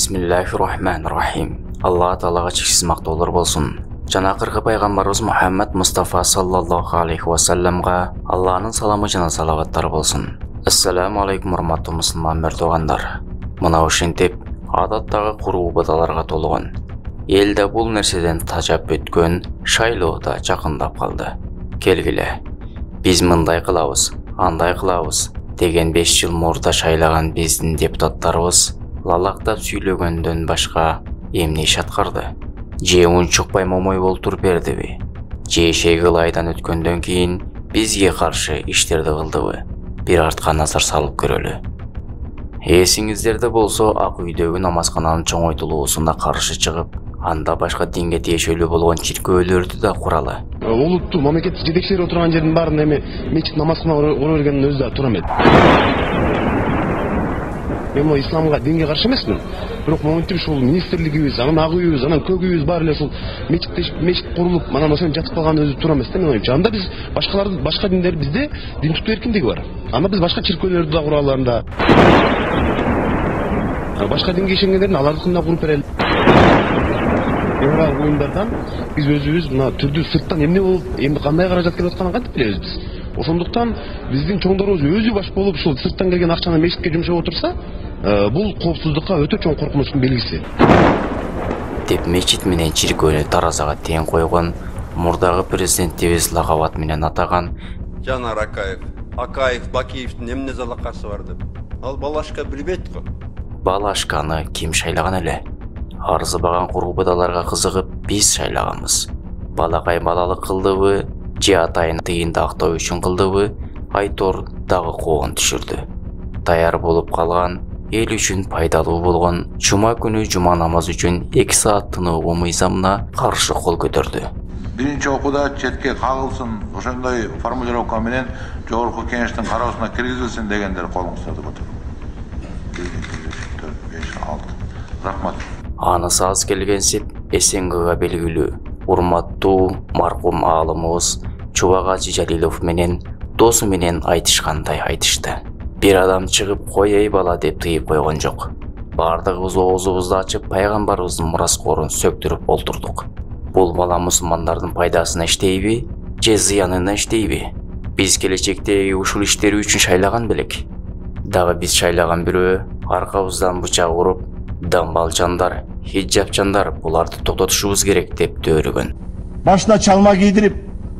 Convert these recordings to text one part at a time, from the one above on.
Bismillahirrahmanirrahim. Allah Ta'alaga cheksiz maqtovlar bo'lsin. Janaqirg'i payg'ambarimiz Muhammad Mustafa sallallohu alayhi va sallamga Allohning salomı jana salavatlari bo'lsin. Assalomu alaykum hurmatli musulmon merdoganlar. Mana o'shintib odatdagi qur'u-badalarga to'lgan. Elda bu narsadan tajab o'tgan shaylovda yaqinlab qoldi. Kelgile. Biz mınday qilamiz, anday qilamiz degan 5 yil murda shaylagan bizning deputatlarimiz lalaqdab сөйлөгөндөн башка эмне иш аткарды? Же унчукпай момой болтуруп бердиби? Же шегил айдан өткөндөн кийин бизге каршы иштерди кылдыбы? Бир артка назар салып көрөлү. Эсиңиздерде болсо Ак үйдөгү намазкананын чоңойтулуусуна каршы чыгып, анда башка динге тиешелүү болгон чиркөөлөрдү да куралы. Улуттуу мамлекеттик жетекчилер отурган жердин баарында эми мечит намазкана кура бергендин өзү да туура эмес. Мен исламга, динге каршы эмесмин. Бирок моментип ушул министрлигибиз, анан ак үйүбүз, анан көк үйүбүз баары эле ушул мечит курулуп, анан ошону жатып калган өзү туура эмес да, мен оюмча. Анда биз башка диндер, бизде дин тутуу эркиндиги бар. Анда биз башка чиркөөлөрдү да куралы, анда башка динге ишенгендердин алардыкын да куруп берели. Евралык оюндардан биз өзүбүз мына түрдүү сырттан эмне болуп, эмне кандай каражат келип атканын кантип билебиз биз. Ошондуктан биздин чоңдорубуз өзү баш болуп ушул сырттан келген акчаны мечитке жумшап отурса, бул коопсуздукка өтө чоң коркунучтун белгиси. Деп мечит менен чиркөөнү таразага тең койгон мурдагы президентибиз лагабат менен атаган Жанар Акаев, Бакиевдин эмне залакасы бар деп. Ал Балашка билбейт го. Балашканы ким шайлаган эле? Арзыбаган курбудаларга кызыгып биз шайлаганбыз. Балакай балалык кылдыбы, же атайын тыйынды актоо үчүн кылдыбы, Айтор дагы коон түшүрдү. Даяр болуп калган, эл үчүн пайдалуу болгон жума күнү жума намаз үчүн 2 саат тынугу мыйзамына каршы кол көтөрдү. Биринчи окууда четке кагылсын, ошондой формулировка менен жогорку кеңештин кароосуна киргизилсин дегендер колуңуздарды көтөрүп. 1, 2, 3, 4, 5, 6. Рахмат. Анысы аз келгенсип СНГга белгилүү урматтуу маркум аалымыбыз Чубагачы Жалилов менен досу менен айтышкандай айтышты. Бир адам чыгып кой эй бала деп тыйып койгон жок. Бардыгыбыз оозубузду ачып пайгамбарыбыздын мураскорун сөктүрүп олтурдук. Бул бала мусулмандардын пайдасына иштейби, же зыянына иштейби? Биз келечекте ушул иштери үчүн шайлаган белек. Дагы биз шайлаган бирөө аркабыздан бычак уруп, дамбалчандар, хиджапчандар буларды токтотушубуз керек деп дөөрөгөн. Башына чалма кийдирип,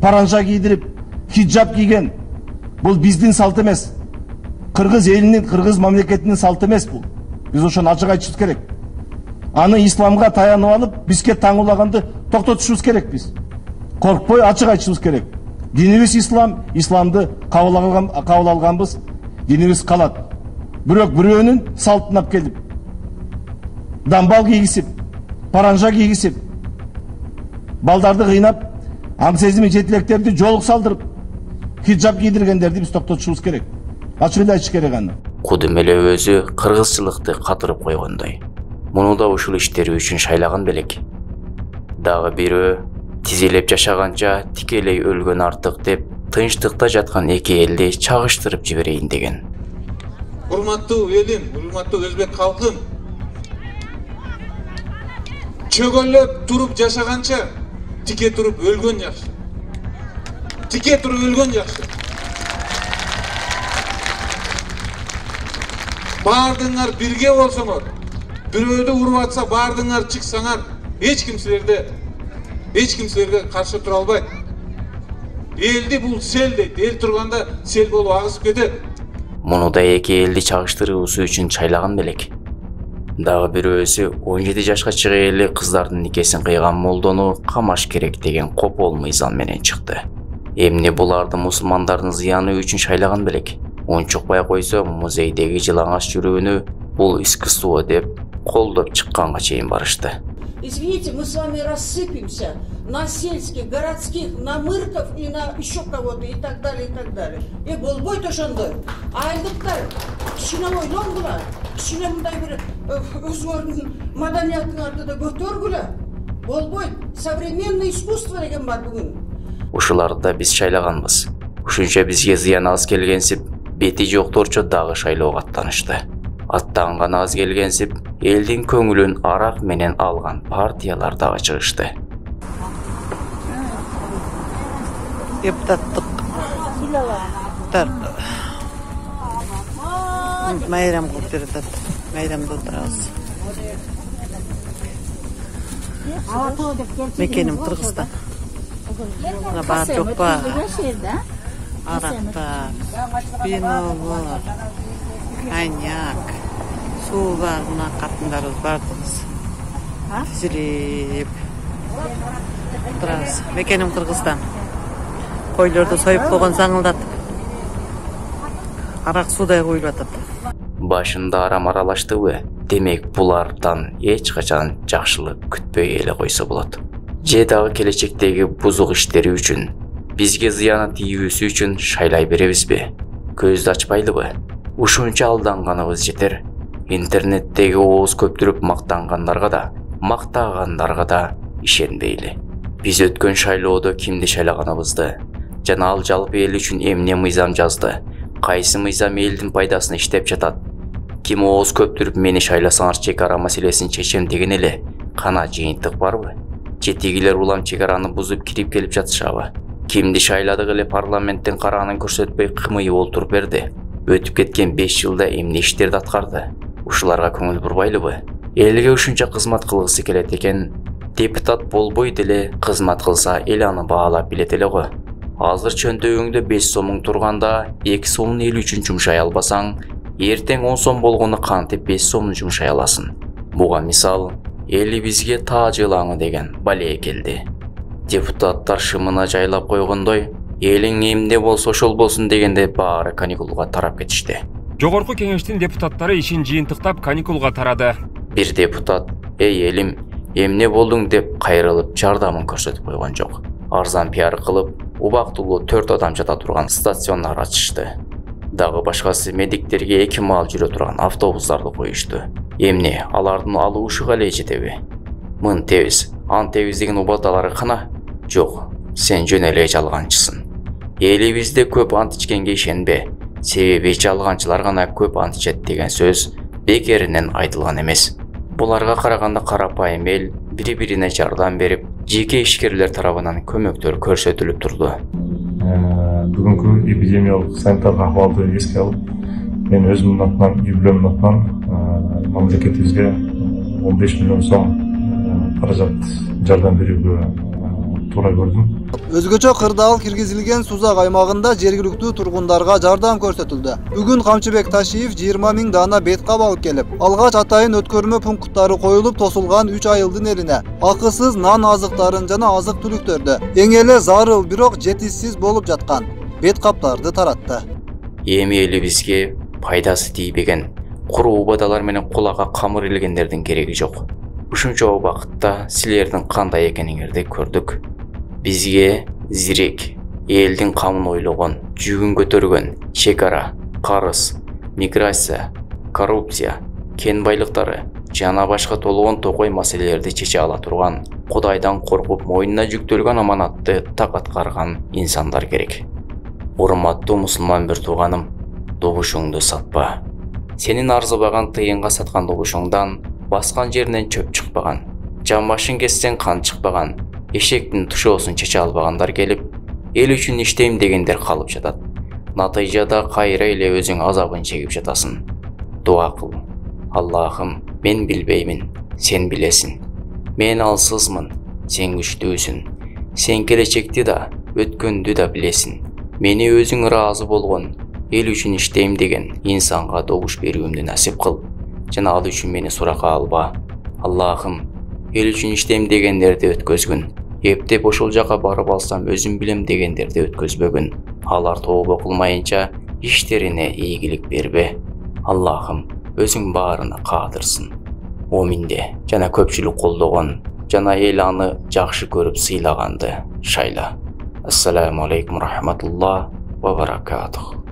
паранжа кийдирип, хиджап кийген бул биздин салт эмес. Кыргыз элинин, кыргыз мамлекетинин салты эмес бул. Биз ошону ачык айтышыбыз керек. Аны исламга таянып алып, бизге таңуулаганды токтотушубуз керек биз. Коркпой ачык айтышыбыз керек. Динибиз ислам, исламды кабыл алганбыз, динибиз калат. Бирок бирөөнүн салтын алып келип, дамбал кийгизип, паранжа кийгизип, балдарды кыйнап, аң сезими жетилектерди жолук салдырып, хиджап кийдиргендерди биз токтотушубуз керек. Ачык эле айтыш керек аны. Кудум эле өзү кыргызчылыкты катырып койгондой. Муну да ушул иштери үчүн шайлаган белек. Дагы бирөө тизилеп жашаганча тикелей өлгөн артык деп тынчтыкта жаткан эки элди чагыштырып жиберейин деген. Урматтуу элим, урматтуу өзбек калкым, чөгөлөп туруп жашаганча тике туруп өлгөн жакшы. Тике туруп өлгөн жакшы. Бардыңар бирге болсоңор, бирөөдү уруп атса бардыңар чыксаңар, эч ким силерге каршы тура албайт. Элди бул сел дейт, эл турганда сел болуп агысып кетет. Муну да эки элди чагыштыруусу үчүн шайлаган белек. Дагы бирөөсү 17 жашка чыга эле кыздардын никесин кыйган молдону камаш керек деген копол мыйзам менен чыкты. Эмне буларды мусулмандардын зыяны үчүн шайлаган белек. Унчукпай койсо музейдеги жылаңаш жүрүүнү бул искусство деп колдоп чыкканга чейин барышты. Извините, мы с вами рассыпемся на сельских, городских, на мырков и на еще кого-то и так далее, и так далее. И болбой ошондой. Айылдыктар кичине ойлонгула, кичине мындай бир өзүңөрдүн маданиятыңарды да көтөргүлө. Болбой, современное искусство деген бар бүгүн. Ушуларды биз шайлаганбыз. Ушунча бизге зыян аз келгенсип, бети жокторчо дагы шайлоого аттанышты. Аттанган аз келгенсип, элдин көңүлүн арак менен алган партиялар дагы чыгышты. Депутаттык майрам кылып берет. Майрамда отурабыз. Мекеним Кыргызстан. Баат жок ба? Арактар, винолор, коньяк, суу бар, мына катындарыбыз бардыбыз. Тизилип отурабыз. Мекеним Кыргызстан. Койлорду союп койгон саңылдатып. Арак суудай коюлуп атат. Башында арам аралаштыбы? Демек булардан эч качан жакшылык күтпөй эле койсо болот. Же дагы келечектеги бузук иштери үчүн, бизге зыяны тийүүсү үчүн шайлай беребизби? Көздү ачпайлыбы? Ушунча алданганыбыз жетер. Интернеттеги ооз көптүрүп мактангандарга да, мактагандарга да ишенбейли. Биз өткөн шайлоодо кимди шайлаганыбызды жана ал жалпы эл үчүн эмне мыйзам жазды, кайсы мыйзам элдин пайдасына иштеп жатат, ким ооз көптүрүп мени шайласаңар чек ара маселесин чечем деген эле кана жыйынтык барбы? Жетигилер улам чек араны бузуп кирип келип жатышабы? Кимди шайладык эле парламенттин караанын көрсөтпөй кымыйып олтуруп берди? Өтүп кеткен 5 жылда эмне иштерди аткарды? Ушуларга көңүл бурбайлыбы? Элге ушунча кызмат кылгысы келет экен, депутат болбой деле кызмат кылса эл аны баалап билет эле го. Азыр чөнтөгүңдө 5 сомуң турганда 2 сомун эл үчүн жумшай албасаң, эртең 10 сом болгону кантип 5 сомун жумшай аласың? Буга мисал элибизге тааж ылаңы деген бале келди. Депутаттар шымына жайлап койгондой, элиң эмне болсо ошол болсун дегенде баары каникулга тарап кетишти. Жогорку кеңештин депутаттары ишин жыйынтыктап каникулга тарады. Бир депутат «Эй элим, эмне болдуң?» деп кайрылып жардамын көрсөтүп койгон жок. Арзан пиар кылып, убактылуу 4 адам жата турган стационар ачышты. Дагы башкасы медиктерге 2 маал жүрө турган автобустарды коюшту. Эмне, алардын алуушуга эле жетеби? Мын тебиз, ан тебиз деген убадалары кана? Жок, сен жөн эле жалганчысың. Элибизде көп ант ичкенге ишенбе, себеби жалганчылар гана көп ант ичет деген сөз бекеринен айтылган эмес. Буларга караганда карапайым эл бири-бирине жардам берип, жеке ишкерлер тарабынан көмөктөр көрсөтүлүп турду. Бүгүнкү эпидемиялык санитардык акыбалды эске алып, мен өзүмдүн атынан, юбилеймдин атынан мамлекетибизге 15 миллион сом каражат жардам берүүгө туура көрдүм. Өзгөчө кырдаал киргизилген Сузак аймагында жергиликтүү тургундарга жардам көрсөтүлдү. Бүгүн Камчыбек Ташиев 20 000 дана бет кап алып келип, алгач атайын өткөрмө пункттары коюлуп тосулган 3 айылдын элине акысыз нан азыктарын жана азык-түлүктөрдү эң эле зарыл, бирок жетишсиз болуп жаткан бет каптарды таратты. Эми элибизге пайдасы тийбеген, куру убадалар менен кулакка камыр илгендердин кереги жок. Ушунча убакытта силердин кандай экениңерди көрдүк. Бизге зирек, элдин камын ойлогон, жүгүн көтөргөн, чек ара, карыз, миграция, коррупция, кен байлыктары жана башка толгон токой маселелерди чече ала турган, Кудайдан коркуп мойнуна жүктөлгөн аманатты так аткарган инсандар керек. Урматтуу мусулман бир тууганым, добушуңду сатпа. Сенин арзыбаган тыйынга саткан добушуңдан баскан жеринен чөп чыкпаган, жамбашын кессең кан чыкпаган, эшектин тушоосун чече албагандар келип, эл үчүн иштейм дегендер калып жатат. Натыйжада кайра эле өзүң азабын чегип жатасың. Дуа кыл. Аллахым, мен билбеймин, сен билесиң. Мен алсызмын, сен күчтүүсүң. Сен келечекти да, өткөндү да билесиң. Мени өзүң ыраазы болгон, эл үчүн иштейм деген инсанга добуш берүүмдү насип кыл. Жана ал үчүн мени суракка алба. Аллахым, эл үчүн иштейм дегендерди өткөзгүн. Эптеп ошол жака барып алсам өзүм билем дегендерди өткөзбөгүн. Алар тобо кылмайынча иштерине ийгилик бербе. Аллахым, өзүң баарына кадырсың. Моминде жана көпчүлүк колдогон жана эл аны жакшы көрүп сыйлаганды шайла. Ассаламу алейкум рахматуллах ва баракатух.